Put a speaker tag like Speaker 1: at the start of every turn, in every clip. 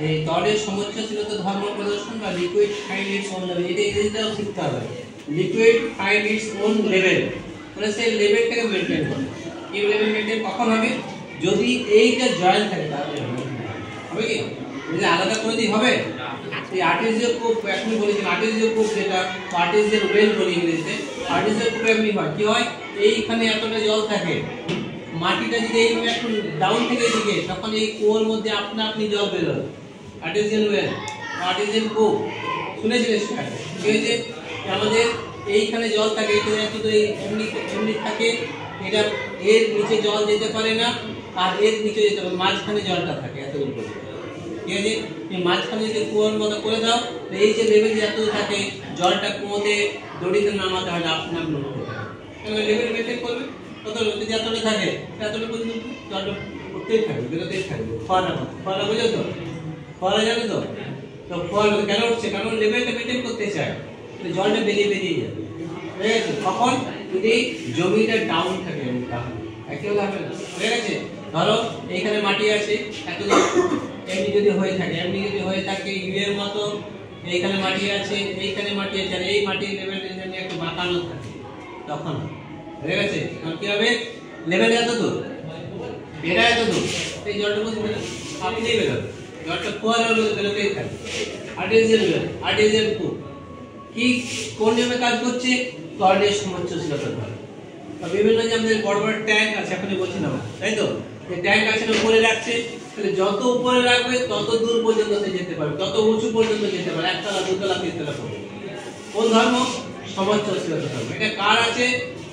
Speaker 1: এই তরলের সমুচ্চশীলতা ধর্ম প্রদর্শন বা liquid find its own level, এটা ইংরেজিটাও শিখতে হবে। Liquid find its own level, মানে সেই লেভেলটাকে মেনটেন করে। কি লেভেল মেনটেন কখন হবে? যদি এইটা জয়েন্ট থাকে তাহলে হবে। কি যদি আলাদা করে দিই হবে? এই আর্টিফিশিয়াল কূপ এখনই বলেছিলাম, আর্টিফিশিয়াল কূপ যেটা আর্টিফিশিয়াল ওয়েল বলি ইংরেজিতে, আর্টিফিশিয়াল কূপে এমনি হয়। কি হয়? এইখানে এতটা জল থাকে, মাটিটা যদি এইভাবে একটু ডাউন থেকে দিকে, তখন এই কুয়োর মধ্যে আপনা আপনি জল বেরোয়। আর্টিফিশিয়াল ওয়েল, আর্টিফিশিয়াল কূপ শুনেছিলেন? কি হয়েছে? আমাদের এইখানে জল থাকে, এখানে শুধু এই এমনি এমনি থাকে, এটা এর নিচে জল যেতে পারে না, আর এর নিচে যেতে পারে, মাঝখানে জলটা থাকে এতদূর পর্যন্ত। ঠিক আছে? এই মাঝখানে যদি কুয়োর মতো করে দাও, তো এই যে লেভেল যতদূর থাকে, জলটা কুয়োতে দড়িতে নামাতে হয় না, আপনা আপনি উঠতে থাকে। লেভেল মেনটেন করবে, কত যতটা থাকে ততটা পর্যন্ত জলটা উঠতেই থাকবে, বেরোতেই থাকবে। ফোয়ারা বুঝো তো? ফোয়ারা জানো তো? তো ফোয়ারা কেন উঠছে? কারণ লেভেলটা মেনটেন করতে চায়, জলটা বেরিয়ে বেরিয়ে যাবে। ঠিক আছে? কখন? যদি জমিটা ডাউন থাকে, একেবারে হবে না। ঠিক আছে? ধরো এইখানে মাটি আছে, এমনি যদি হয়ে থাকে, এমনি যদি হয়ে থাকে ইউএর মতো, এইখানে মাটি আছে, এইখানে মাটি আছে, আর এই মাটির লেভেলটা যদি একটু বাঁকানো থাকে, তখন ঠিক আছে? তখন কি হবে? লেভেল এত দূর, এটা এত দূর, এই জলটা মধ্যে আপনি বেরোবে, জলটা ফোয়ারার মধ্যে বেরোতেই থাকবে। আর্টিফিশিয়াল কূপ কি কোন নিয়মে কাজ করছে? তরলের সমুচ্চশীলতা ধর্ম। বিভিন্ন যে আমাদের বড় বড় ট্যাঙ্ক আছে, এখনই বলছিলাম, তাই তো? যে ট্যাঙ্ক আছে উপরে রাখছে, তাহলে যত উপরে রাখবে তত দূর পর্যন্ত সে যেতে পারবে, তত উঁচু পর্যন্ত যেতে পারে, একতলা দুতলা তিনতলা পর্যন্ত। কোন ধর্ম? সমুচ্চশীলতা ধর্ম। এটা কার আছে?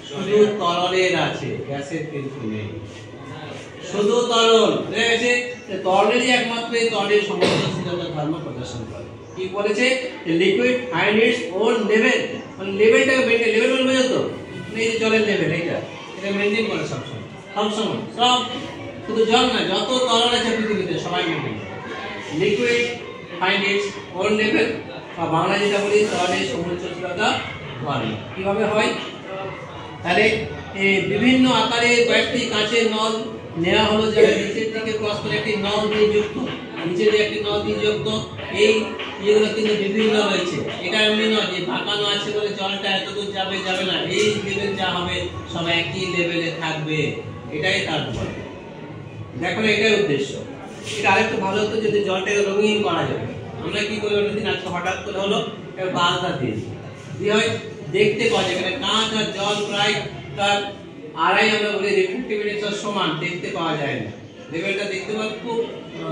Speaker 1: শুধু তরলের আছে, গ্যাসের কিন্তু নেই, শুধু তরল। ঠিক আছে? তরলেরই একমাত্র এই তরলের সমুচ্চশীলতা ধর্ম প্রদর্শন করে। কি বলেছে? Liquid find its own level, মানে লেভেলটাকে মেনটেন, লেভেল বলবে তো এই যে জলের লেভেল, এটা মেনটেন করে সবসময়, সব শুধু জল না, যত তরল আছে পৃথিবীতে সবাই মেনটেন করে। Liquid find its own level, বা বাংলা যেটা বলি তরলের সমুচ্চশীলতা ধর্ম। কিভাবে হয়? তাহলে এই বিভিন্ন আকারে কয়েকটি কাঁচের নল নেওয়া হলো, যারা নিচের দিকে ক্রস করে একটি নল দিয়ে যুক্ত, নিচে দিয়ে একটি নল দিয়ে যুক্ত। এই এগুলো কিন্তু বিভিন্ন রয়েছে, এটা এমনি নয় যে বাঁকানো আছে বলে জলটা এতদূর যাবে যাবে না, এই লেভেল যা হবে সব একই লেভেলে থাকবে, এটাই তার ফল। দেখো না, এটাই উদ্দেশ্য। এটা আরেকটু ভালো হতো যদি জলটাকে রঙিন করা যাবে। আমরা কি করি, অন্যদিন আজকে হঠাৎ করে হলো বালতা দিয়ে কি হয় দেখতে পাওয়া যায়, এখানে কাঁচ আর জল প্রায় তার আড়াই, আমরা বলি রিফ্লেক্টিভিটি সমান, দেখতে পাওয়া যায় না। লেভেলটা দেখতে পাওয়া খুব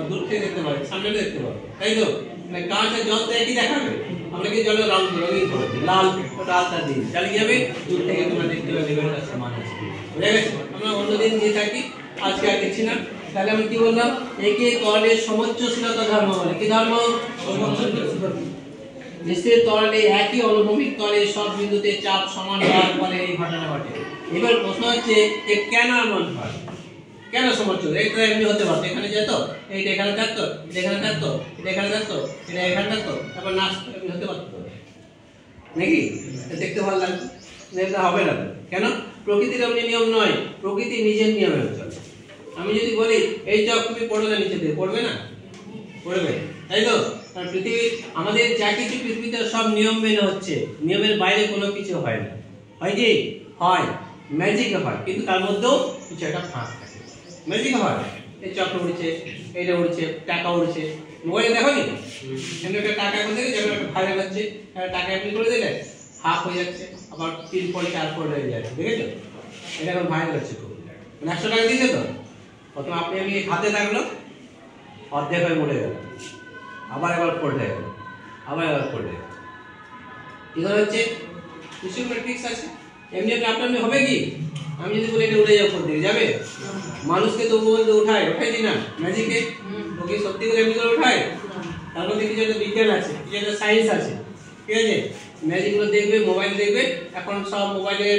Speaker 1: দূর থেকে দেখতে পাওয়া, সামনে দেখতে পাওয়া, তাই তো? মানে কাঁচ আর জল তো একই দেখাবে, আমরা কি জলের রঙিন করে দিই, লাল আলতা দিই, তাহলে কি হবে? দূর থেকে তোমরা দেখতে পাবে লেভেলটা সমান আছে। বুঝে গেছে? আমরা অন্যদিন দিয়ে থাকি, আজকে আর দেখছি না। তাহলে আমি কি বললাম? একে তরলের সমুচ্চশীলতা ধর্ম বলে। কি ধর্ম? নিশ্চিত তরলে একই অনুভূমিক তলে সব বিন্দুতে চাপ সমান হওয়ার ফলে এই ঘটনা ঘটে। এবার প্রশ্ন হচ্ছে যে কেন এমন হয়, কেন সমুচ্চ? এটা এমনি হতে পারতো, এখানে যেত, এইটা এখানে থাকতো, এটা এখানে থাকতো, এটা এখানে থাকতো, এটা এখানে থাকতো, তারপর নাচ এমনি হতে পারতো নাকি? দেখতে ভালো লাগতো, এটা হবে না। কেন? প্রকৃতির এমনি নিয়ম নয়, প্রকৃতি নিজের নিয়মে চলে। আমি যদি বলি এই চক তুমি পড়বে না, নিচে দিয়ে পড়বে না, পড়বে, তাই তো? কারণ পৃথিবী আমাদের যা কিছু পৃথিবীতে সব নিয়ম মেনে হচ্ছে, নিয়মের বাইরে কোনো কিছু হয় না। হয় কি? হয়, ম্যাজিক হয়, কিন্তু তার মধ্যেও কিছু একটা ফাঁক থাকে। ম্যাজিক হয়, এই চক্র উড়ছে, এইটা উড়ছে, টাকা উড়ছে, মোবাইলে দেখো নি এমনি একটা টাকা এখন থেকে যেমন একটা ভাইরাল হচ্ছে, টাকা এমনি করে দিলে হাফ হয়ে যাচ্ছে, আবার 3 পরে 4 পরে হয়ে যাচ্ছে, দেখেছো? এটা এখন ভাইরাল হচ্ছে খুব। 100 টাকা দিয়েছে তো, প্রথম আপনি আমি হাতে থাকলো, অর্ধেক হয়ে মরে গেল, আবার একবার পড়ে গেল, আবার একবার পড়ে গেল। এগুলো হচ্ছে কিছু ট্রিক্স আছে। এমনি আপনার হবে কি? আমি যদি বলি এটা উড়ে যাও, কোন দিকে যাবে? মানুষকে তো বলতে উঠায় দি না ম্যাজিকে, ওকে সত্যি করে এমনি করে উঠায়। তার মধ্যে কিছু একটা বিজ্ঞান আছে, কিছু একটা সায়েন্স আছে, ঠিক আছে? ম্যাজিক গুলো দেখবে, মোবাইল দেখবে, এখন সব মোবাইলের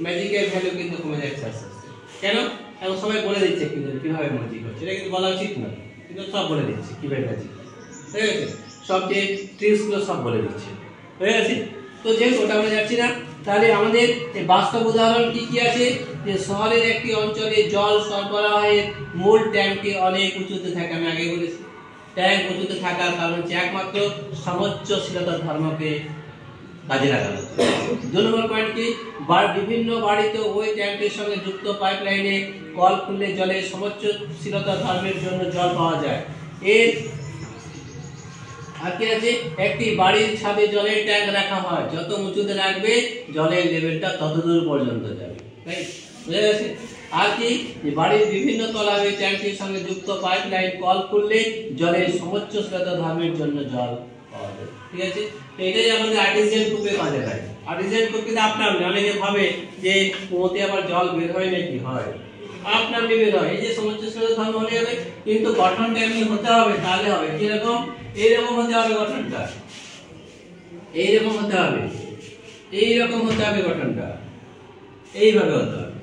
Speaker 1: ম্যাজিকের ভ্যালু কিন্তু কমে যাচ্ছে আস্তে আস্তে। কেন? এখন সবাই বলে দিচ্ছে কিভাবে ম্যাজিক হচ্ছে, এটা কিন্তু বলা উচিত না, কিন্তু সব বলে দিচ্ছে কিভাবে ম্যাজিক, ঠিক আছে? সব যে ট্রিক্স গুলো সব বলে দিচ্ছে, হয়ে গেছে? তো যেহেতু ওটা আমরা যাচ্ছি না, তাহলে আমাদের বাস্তব উদাহরণ কি কি আছে? যে শহরের একটি অঞ্চলে জল সরবরাহের মূল ট্যাঙ্কটি অনেক উঁচুতে থাকে, আমি আগে বলেছি। ট্যাঙ্ক উঁচুতে থাকার কারণ হচ্ছে একমাত্র সমোচ্চশীলতার ধর্মকে কাজে লাগানো। 2 নম্বর পয়েন্ট কি, বিভিন্ন বাড়িতে ওই ট্যাঙ্কের সঙ্গে যুক্ত পাইপ লাইনে কল খুললে জলের সমোচ্চশীলতার ধর্মের জন্য জল পাওয়া যায়। এর আর কি আছে, একটি বাড়ির ছাদে জলের ট্যাঙ্ক রাখা হয়, যত উঁচুতে রাখবে জলের লেভেলটা তত দূর পর্যন্ত যাবে। রাইট, বুঝা গেছে? আর কি, বাড়ির বিভিন্ন তলায় ট্যাঙ্কের সঙ্গে যুক্ত পাইপ লাইন কল খুললে জলের সমোচ্চশীলতা ধর্মের জন্য জল পাওয়া যায়। ঠিক আছে, এটাই আমাদের আর্টিজিয়ান কূপে কাজে লাগে। আর্টিজিয়ান কূপ কিন্তু আপনার অনেকে ভাবে যে কুয়োতে আবার জল বের হয় নাকি, হয় আপনার বের হয়, এই যে সমোচ্চশীলতা ধর্ম হলে হবে, কিন্তু গঠনটা এমনি হতে হবে, তাহলে হবে কিরকম, এইরকম হতে হবে গঠনটা, এইরকম হতে হবে, এইরকম হতে হবে গঠনটা, এইভাবে হতে হবে।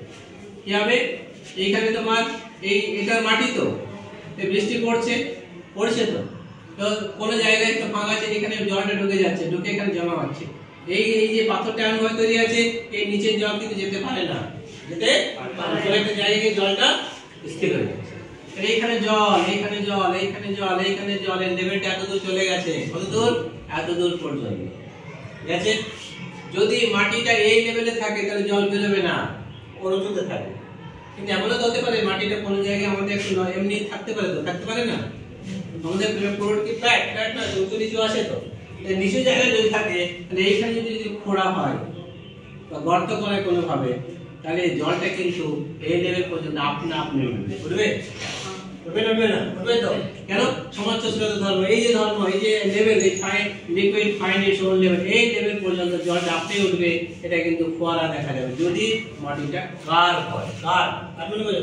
Speaker 1: কি হবে, এইখানে তোমার এটা মাটি, তো এই বৃষ্টি পড়ছে তো কোনো জায়গায় একটা ফাঁকা আছে, এখানে জলটা ঢুকে যাচ্ছে, ঢুকে এখানে জমা হচ্ছে। এই যে পাথর ট্যাঙ্ক হয়ে তৈরি আছে, এই নিচের জল কিন্তু যেতে পারে না, যেতে একটা জায়গায় জলটা স্থির হয়ে যাচ্ছে। এইখানে জল, এইখানে জল, এইখানে জল, এইখানে জলের লেভেলটা এত দূর চলে গেছে, কত দূর, এত দূর পর্যন্ত গেছে। যদি মাটিটা এই লেভেলে থাকে তাহলে জল বেরোবে না, উঁচুতে থাকে। কিন্তু এমনও হতে পারে মাটিটা কোনো জায়গায় আমাদের একটু এমনি থাকতে পারে, তো থাকতে পারে না, আমাদের পুরো কি ফ্ল্যাট না, উঁচু নিচু আসে, তো নিচু জায়গায় যদি থাকে তাহলে এইখানে যদি খোঁড়া হয় বা গর্ত করে কোনোভাবে, তাহলে জলটা কিন্তু এই লেভেল পর্যন্ত আপনা আপনি উঠবে, উঠবে উঠবে না, উঠবে তো কেন, সমোচ্চশীলতা ধর্ম, এই যে ধর্ম, এই যে লেভেল, এই ফাইন লিকুইড ফাইনিশ ওন লেভেল, এই লেভেল পর্যন্ত জলটা আপনি উঠবে। এটা কিন্তু ফোয়ারা দেখা যাবে যদি মাটিটা কার হয়, কার আর মনে করে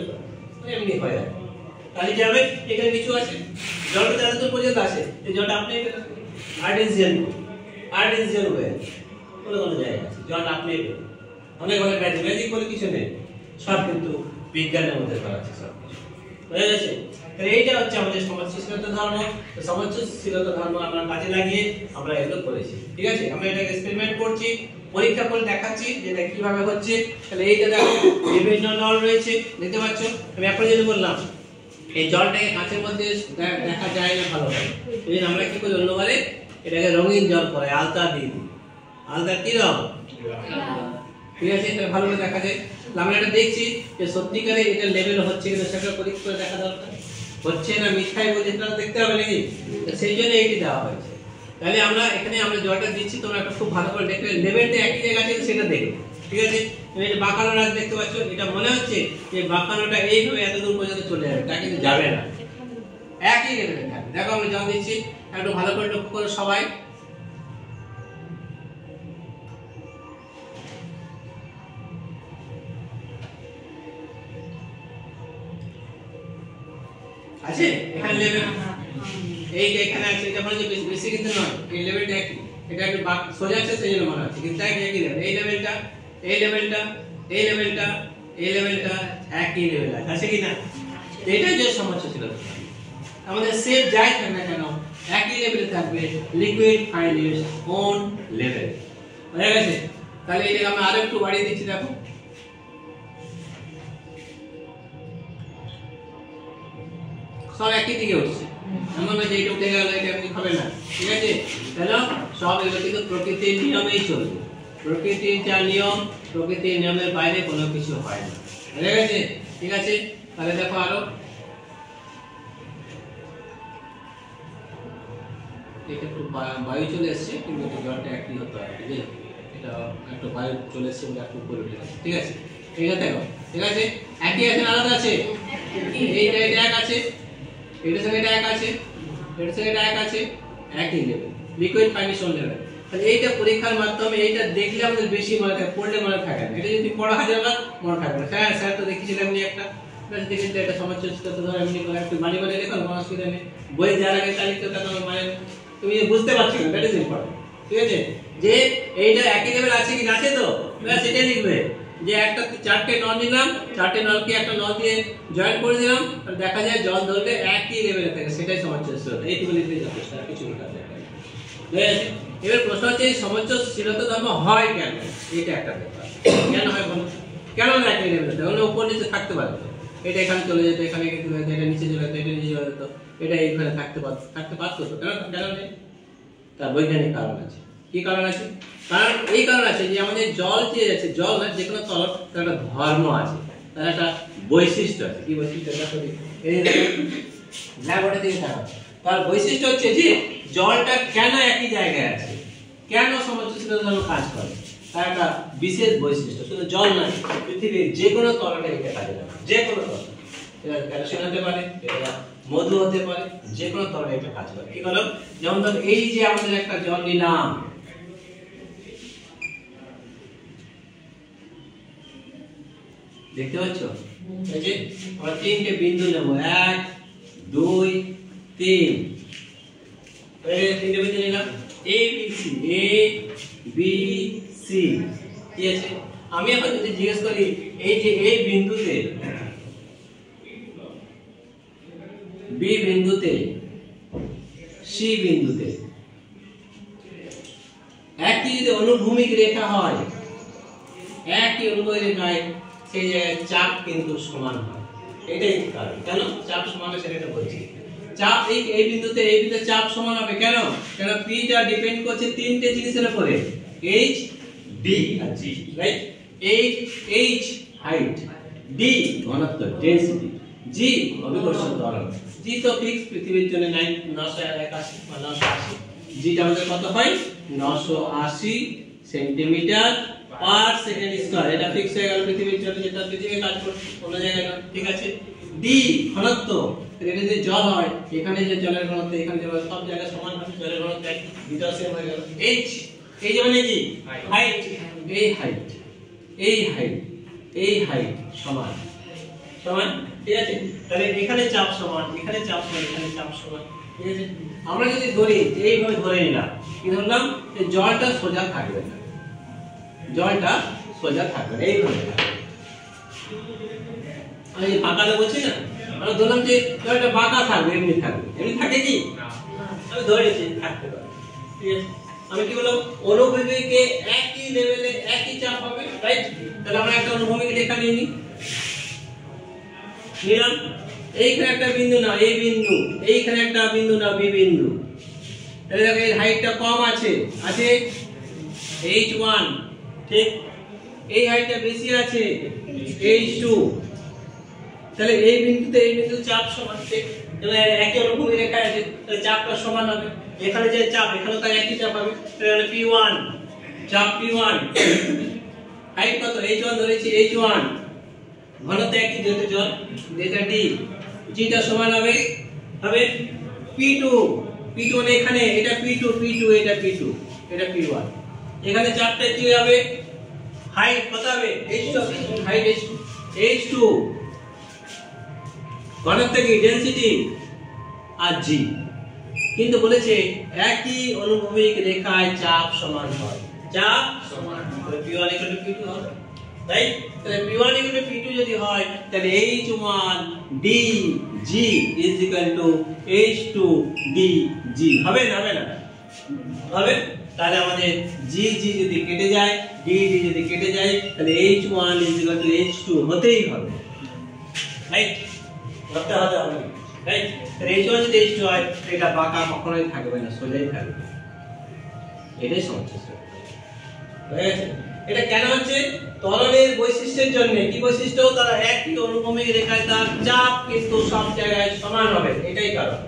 Speaker 1: এমনি হয় যায়, তাহলে কি হবে, এখানে কিছু আছে, জলটা এত দূর পর্যন্ত আসে, এই জলটা আপনি আর্টিজিয়ান হয়ে কোনো জায়গায় আছে, জলটা আপনি অনেক ম্যাজিক বলে কিছু নেই, সব কিন্তু বিজ্ঞানের মধ্যে করা আছে, সব বুঝা গেছে। তাহলে এইটা হচ্ছে আমাদের সমোচ্চশীলতা ধর্ম। সমোচ্চশীলতা ধর্ম আমরা কাজে লাগিয়ে আমরা এগুলো করেছি। ঠিক আছে, আমরা এটা এক্সপেরিমেন্ট করছি, পরীক্ষা করে দেখাচ্ছি যে এটা কিভাবে হচ্ছে। তাহলে এইটা দেখো বিভিন্ন নল রয়েছে, দেখতে পাচ্ছ। আমি আপনাদের যেটা বললাম, এই জলটাকে কাঁচের মধ্যে দেখা যায় না ভালোভাবে, এই জন্য আমরা কি করি, অন্যবারে এটাকে রঙিন জল করে আলতা দিয়ে দিই। আলতা কি রং, ঠিক আছে, এটা ভালো করে দেখা যায়। আমরা এটা দেখছি যে সত্যিকারে এটা লেভেল হচ্ছে কিনা সেটা পরীক্ষা করে দেখা দরকার, হচ্ছে না মিথ্যাই বলছে সেটা দেখতে হবে নাকি, সেই জন্য এটি দেওয়া হয়েছে। তাহলে আমরা এখানে আমরা জলটা দিচ্ছি, তোমরা একটা খুব ভালো করে দেখবে লেভেলটা একই জায়গা আছে সেটা দেখো। ঠিক আছে, তুমি এটা বাঁকানো রাজ দেখতে পাচ্ছ, এটা মনে হচ্ছে যে বাঁকানোটা এইভাবে এত দূর পর্যন্ত চলে যাবে, তা কিন্তু যাবে না, একই লেভেলে থাকবে। দেখো আমরা জল দিচ্ছি, একটু ভালো করে লক্ষ্য করো সবাই। আছে এখানে লেভেল, এই যে এখানে আছে, এটা মানে বেশি কিন্তু নয়, এই লেভেলটা একই, এটা একটু সোজা আছে সেই জন্য মনে হচ্ছে, কিন্তু একই লেভেল, এই লেভেলটা, এই লেভেলটা, এই লেভেলটা, এই লেভেলটা একই লেভেল আছে কি না। এটাই যে সমস্যা ছিল, আমাদের সেফ যাই থাকবে না কেন একই লেভেলে থাকবে, লিকুইড ফাইনিশ ওন লেভেল, বুঝা গেছে। তাহলে এটাকে আমরা আরো একটু বাড়িয়ে দিচ্ছি, দেখো সব একই দিকে উঠছে, এমন না যে এটা উঠে গেল এটা এমনি হবে না। ঠিক আছে, তাহলে সব এগুলো কিন্তু প্রকৃতির নিয়মেই চলবে, প্রকৃতির যা নিয়ম, প্রকৃতির নিয়মের বাইরে কোনো কিছু হয় না, বুঝা গেছে। ঠিক আছে, তাহলে দেখো আরো এটা একটু বায়ু চলে এসছে, কিন্তু জলটা একই হতে হয়, এটা একটু বায়ু চলে এসছে বলে একটু উপরে উঠে গেছে। ঠিক আছে, এটা দেখো, ঠিক আছে, একই আছে না আলাদা আছে, এইটা এটা এক আছে, এটার সঙ্গে এটা এক আছে, এটার সঙ্গে এটা এক আছে, একই লেভেল, লিকুইড ফাইনিশ ওন লেভেল। তাহলে এইটা পরীক্ষার মাধ্যমে এইটা দেখলে আমাদের বেশি মনে থাকে, পড়লে মনে থাকে না, এটা যদি পড়া 1000 বার মনে থাকবে না। স্যার স্যার তো দেখেছিলাম নি একটা, বেশ দেখেছি এটা সমোচ্চশীলতা ধর এমনি করে একটু বাড়ি বাড়ি লেখো, কোনো অসুবিধা নেই, বই যার আগে তারিখটা তোমার মানে তুমি বুঝতে পারছো না, দ্যাট ইজ ইম্পর্টেন্ট। ঠিক আছে, যে এইটা একই লেভেল আছে কি না, আছে তো ব্যাস এটাই লিখবে, যে একটা চারটে নল নিলাম, চারটে নলকে একটা নল দিয়ে জয়েন করে দিলাম, আর দেখা যায় জল ধরলে একই লেভেলে থাকে, সেটাই সমোচ্চশীলতা, এইটুকু লিখলেই যথেষ্ট, আর কিছু লেখা যায় না। এবার প্রশ্ন হচ্ছে এই সমোচ্চশীলতা ধর্ম হয় কেন, এটা একটা ব্যাপার, কেন হয় বলো, কেন একই লেভেলে থাকে, ওপর নিচে থাকতে পারে, এটা এখানে চলে যেত, এখানে কিন্তু এটা নিচে চলে যেত, এটা নিচে চলে যেত, হলে তো এটা এইখানে থাকতে পারতো তো, কেন নেই? তার বৈজ্ঞানিক কারণ আছে। কি কারণ আছে? কারণ এই কারণ আছে যে আমাদের জল যে আছে, জল না যে কোনো তরল, তার একটা ধর্ম আছে, তার একটা বৈশিষ্ট্য আছে। কি বৈশিষ্ট্য? এই ব্ল্যাকবোর্ডের দিকে তাকাও। তার বৈশিষ্ট্য হচ্ছে যে জলটা কেন একই জায়গায় আছে, কেন সমুচ্চশীলতার ধর্ম কাজ করে, তার একটা বিশেষ বৈশিষ্ট্য। শুধু জল নয়, পৃথিবীর যে কোনো তরলে এটা কাজে লাগে, যে কোনো তরল। এটা ক্যালসিয়াম হতে পারে, এটা মধু হতে পারে, যে কোনো তরলে এটা কাজ করে। কি হলো? যেমন ধর এই যে আমাদের একটা জল নিলাম, দেখতে পাচ্ছ? এই যে আমরা তিনটে বিন্দু নেব, 1 2 3, এই তিনটে বিন্দু নিলাম, A B C, ঠিক আছে? আমি এখন যদি জিজ্ঞেস করি এই যে A বিন্দুতে, B বিন্দুতে, C বিন্দুতে একই যদি অনুভূমিক রেখা হয়, একই অনুভূমিক রেখায় সেই জায়গায় চাপ কিন্তু সমান হয়। এটাই কারণ। কেন চাপ সমান হয় সেটা বলছি। চাপ এই বিন্দুতে চাপ সমান হবে কেন? কারণ P টা ডিপেন্ড করছে তিনটে জিনিসের উপরে, H D আর G, right? H height, D ঘনত্ব ডেনসিটি, G অভিকর্ষণ ত্বরণ। G তো ফিক্স পৃথিবীর জন্য 981 বা 980। G টা আমাদের কত হয়? 980 সেন্টিমিটার পার সেকেন্ড স্কয়ার। এটা ফিক্স হয়ে গেল পৃথিবীর জন্য, যেটা পৃথিবী কাজ করছে কোন জায়গায় না, ঠিক আছে? D ঘনত্ব, এটা যে জল হয়, এখানে যে জলের ঘনত্ব, এখানে যে সব জায়গায় সমান হবে, জলের ঘনত্ব একই, দুটো সেম হয়ে গেল। H, এই যে মানে কি হাইট, এই হাইট সমান, ঠিক আছে? তাহলে এখানে চাপ সমান, এখানে চাপ সমান, এখানে চাপ সমান, ঠিক আছে? আমরা যদি ধরি, এইভাবে ধরে নিলাম, কি ধরলাম? যে জলটা সোজা থাকবে না, জলটা সোজা থাকবে না, এইভাবে থাকবে। আমি বাঁকাতে বলছি না, আমরা ধরলাম যে জলটা বাঁকা থাকবে, এমনি থাকবে, এমনি থাকে কি? আমি ধরেছি থাকতে পারে, ঠিক আছে? আমি কি বললাম? অনুভূমিকে একই লেভেলে একই চাপ হবে, রাইট? তাহলে আমরা একটা অনুভূমিক রেখা নিলাম, এইখানে একটা বিন্দু না A বিন্দু, এইখানে একটা বিন্দু না B বিন্দু। তাহলে দেখো এর হাইটটা কম আছে, H1, ঠিক? এই হাইটটা বেশি আছে, H2। তাহলে এই বিন্দুতে এই বিন্দুর চাপ সমান, ঠিক? তাহলে একই অনুভূমিক রেখা আছে, তাহলে চাপটা সমান হবে। এখানে যে চাপ, এখানে তার একই চাপ হবে, তাহলে P1, চাপ P1। হাইট কত? H1 ধরেছি, H1 ঘনত্ব একই, যেহেতু জল, এটা D, G টা সমান হবে P2, মানে এখানে এটা P2, এটা P2, এটা P1। এখানে চাপটা কি হবে? হাইট কত হবে? H2, হাইট H2, ঘনত্ব কি? ডেনসিটি আর G। কিন্তু বলেছে একই অনুভূমিক রেখায় চাপ সমান হয়, চাপ সমান হয়, P1 P2 হবে, রাইট? তাহলে P1 P2 যদি হয়, তাহলে H1 DG H2 DG হবে না? হবে। তাহলে আমাদের GG যদি কেটে যায়, DD যদি কেটে যায়, তাহলে H1 H2 হতেই হবে, রাইট? হতে হবে, রাইট? তাহলে H1 যদি H2 হয়, এটা বাঁকা কখনোই থাকবে না, সোজাই থাকবে। এটাই সমস্যা, ঠিক আছে? এটা কেন হচ্ছে? তরলের বৈশিষ্ট্যের জন্য। কি বৈশিষ্ট্য? তারা একই অনুভূমিক রেখায় তার চাপ কিন্তু সব জায়গায় সমান হবে, এটাই কারণ।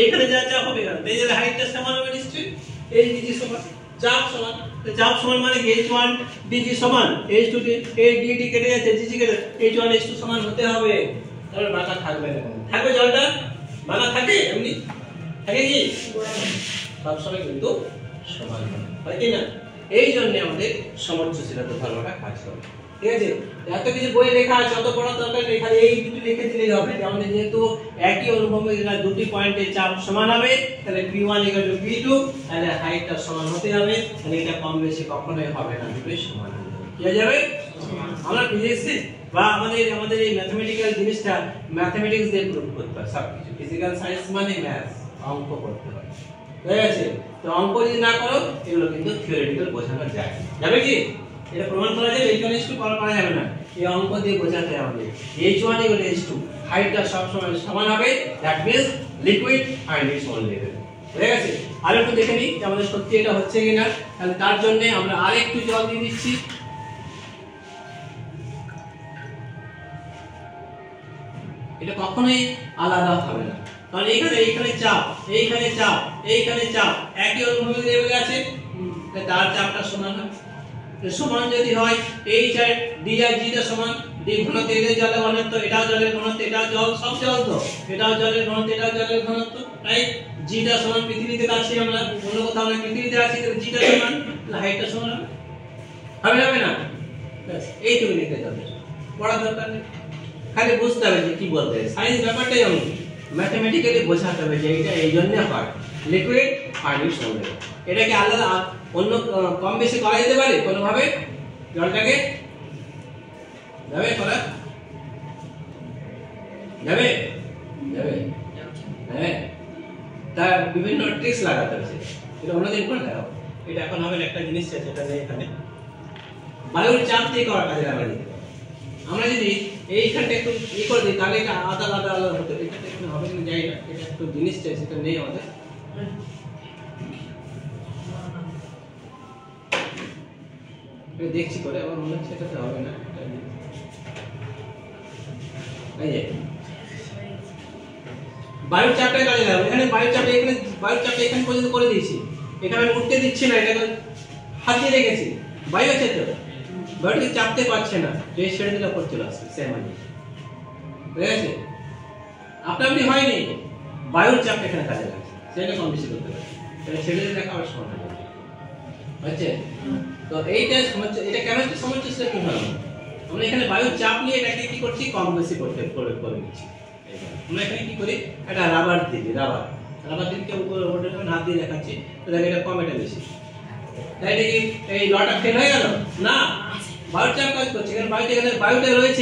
Speaker 1: এইখানে যা চাপ হবে, এই যে হাইটটা সমান হবে নিশ্চয়ই, এই DG সমান, চাপ সমান। তো চাপ সমান মানে কি? H1 DG সমান, H2 এই DD কেটে যাচ্ছে, GG কেটে, H1 H2 সমান হতে হবে। তাহলে বাঁকা থাকবে না, থাকবে জলটা বাঁকা থাকে? এমনি থাকে কি? সব সময় কিন্তু সমান হয় কি না? এই জন্য আমাদের সমুচ্চশীলতা ধর্মটা কাজ করে, ঠিক আছে? এত কিছু বই লেখা আছে, অত পড়া দরকার নেই, খালি এই দুটো লিখে দিলেই হবে। আমাদের যেহেতু একই অনুভূমিক রেখার দুটি পয়েন্টে চাপ সমান হবে, তাহলে P1 P2, তাহলে হাইটটা সমান হতে হবে, তাহলে এটা কম বেশি কখনোই হবে না, দুটোই সমান হবে। কি হয়ে যাবে? আমরা ফিজিক্স বা আমাদের এই ম্যাথমেটিক্যাল জিনিসটা ম্যাথমেটিক্স দিয়ে প্রুভ করতে হয় সবকিছু। ফিজিক্যাল সায়েন্স মানে ম্যাথস, অঙ্ক করতে হয়, ঠিক আছে? তো অঙ্ক যদি না করো, এগুলো কিন্তু থিওরিটিক্যাল বোঝানো যায়, যাবে কি? এটা প্রমাণ করা যাবে, H1 H2 করা যাবে না, এই অঙ্ক দিয়ে বোঝাতে হবে। H1 H2 হাইটটা সবসময় সমান হবে, that means liquid find its own level. ঠিক আছে, আর একটু দেখে নিই যে আমাদের সত্যি এটা হচ্ছে কিনা। তাহলে তার জন্য আমরা আরেকটু জল দিয়ে দিচ্ছি। এটা কখনোই আলাদা হবে না, কারণ এইখানে চাপ, এইখানে চাপ, এইখানে চাপ একই অনুভূতি লেভেলে আছে, তার চাপটা সমান হবে। সমান যদি হয় এই সাইড ডি আর জি টা সমান, ডি ঘনত্ব, এটা জলের ঘনত্ব, এটাও জলের ঘনত্ব, এটাও জল, সব জল তো, এটাও জলের ঘনত্ব, এটাও জলের ঘনত্ব, রাইট। জি টা সমান, পৃথিবীতে আছি আমরা, অন্য কোথাও আমরা পৃথিবীতে আছি, তাহলে জি টা সমান, তাহলে হাইটটা সমান হবে, হবে না? ব্যাস এইটুকু লিখতে হবে, পড়া দরকার নেই, খালি বুঝতে হবে যে কি বলতে হবে। সায়েন্স ব্যাপারটাই এমন, ম্যাথমেটিক্যালি বোঝাতে হবে যে এটা এই জন্য হয় liquid find its own level. এটাকে আলাদা অন্য কম বেশি করা যেতে পারে কোনোভাবে? জলটাকে যাবে করা যাবে যাবে, হ্যাঁ, তার বিভিন্ন ট্রিক্স লাগাতে হবে, এটা অন্যদিন করে দেখাবো। এটা এখন হবে একটা জিনিস আছে, এটা নেই এখানে, বায়ুর চাপ দিয়ে করা কাজে লাগা যেতে পারে। আমরা যদি এইখানটা একটু করে দিই তাহলে এটা আলাদা আলাদা আলাদা হতো, এটা এখানে হবে কিনা জানি না, এটা একটু জিনিস চাই, সেটা নেই আমাদের। দেখছি করে, আমার মনে হচ্ছে এটাতে হবে না। এই যে বায়ুর চাপটা কাজে লাগাবো, এখানে বায়ুর চাপটা, এখানে বায়ুর চাপটা এখানে পর্যন্ত করে দিয়েছি, এখানে আমি উঠতে দিচ্ছি না, এটা হাত দিয়ে রেখেছি, বায়ু আছে তো, বায়ুটাকে চাপতে পারছে না, যে ছেড়ে দিলে উপর চলে আসছে, সেম আছে, ঠিক আছে? আপনি হয়নি, বায়ুর চাপটা এখানে কাজে লাগছে, সেটা কম বেশি করতে পারে, এটা ছেড়ে দিলে দেখা আবার সমান হবে, বুঝছে? তো এইটা সমস্যা, এটা কেন হচ্ছে সমস্যা সেটা কি হলো, আমরা এখানে বায়ুর চাপ নিয়ে এটাকে কি করছি, কম বেশি করতে করে দিচ্ছি। আমরা এখানে কি করি, একটা রাবার দিই, রাবার দিকে উপরে ওটা হাত দিয়ে দেখাচ্ছি, তাহলে এটা কম, এটা বেশি, তাই দেখি এই লটা ফেল হয়ে গেল না, বায়ুর চাপ কাজ করছে, কারণ বায়ুটা রয়েছে,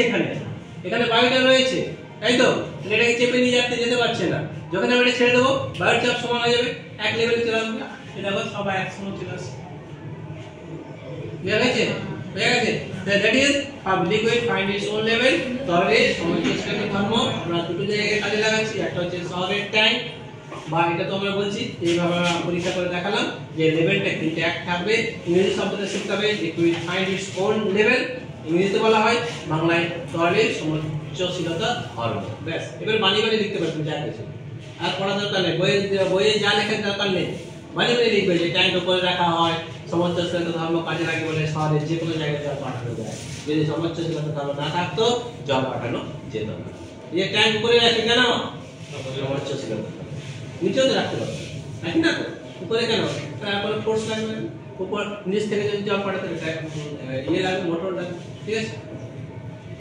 Speaker 1: এখানে বায়ুটা রয়েছে, তাই তো, এটাকে চেপে নিয়ে যেতে পারছে না, যখন আমরা এটা ছেড়ে দেবো বায়ুর চাপ সমান হয়ে যাবে, এক লেভেলে চলে আসবে, এটা দেখো সবাই একসঙ্গে চলে আসছে, বুঝা গেছে? That is liquid find its own level. তবে সমস্যাটাকে ধর্ম আমরা দুটো জায়গায় কাজে লাগাচ্ছি, একটা হচ্ছে সলিড ট্যাঙ্ক, বা এটা তো আমরা বলছি এইভাবে পরীক্ষা করে দেখালাম যে লেভেলটা কিন্তু এক থাকবে, ইংরেজি শব্দটা শিখতে হবে, liquid find its own level, ইংরেজিতে বলা হয়, বাংলায় তরলের সমুচ্চশীলতা ধর্ম। ব্যাস, এবার বানিয়ে লিখতে পারবেন যা কিছু, আর পড়া দরকার নেই, বইয়ে যা লেখার দরকার নেই, বানিয়ে লিখবে যে ট্যাঙ্ক উপরে রাখা হয়, সমুচ্চশীলতা ধর্ম কাজে লাগে বলে শহরের যে কোনো জায়গায় জল পাঠানো যায়, যদি সমুচ্চশীলতা ধর্ম না থাকতো জল পাঠানো যেত না। এই ট্যাঙ্ক উপরে রাখি কেন? সমুচ্চশীলতা, নিচেও তো রাখতে পারবে, রাখি না তো, উপরে কেন? তার কোনো ফোর্স লাগবে না, উপর নিচ থেকে যদি জল পাঠাতে ইয়ে লাগবে, মোটর লাগবে, ঠিক আছে?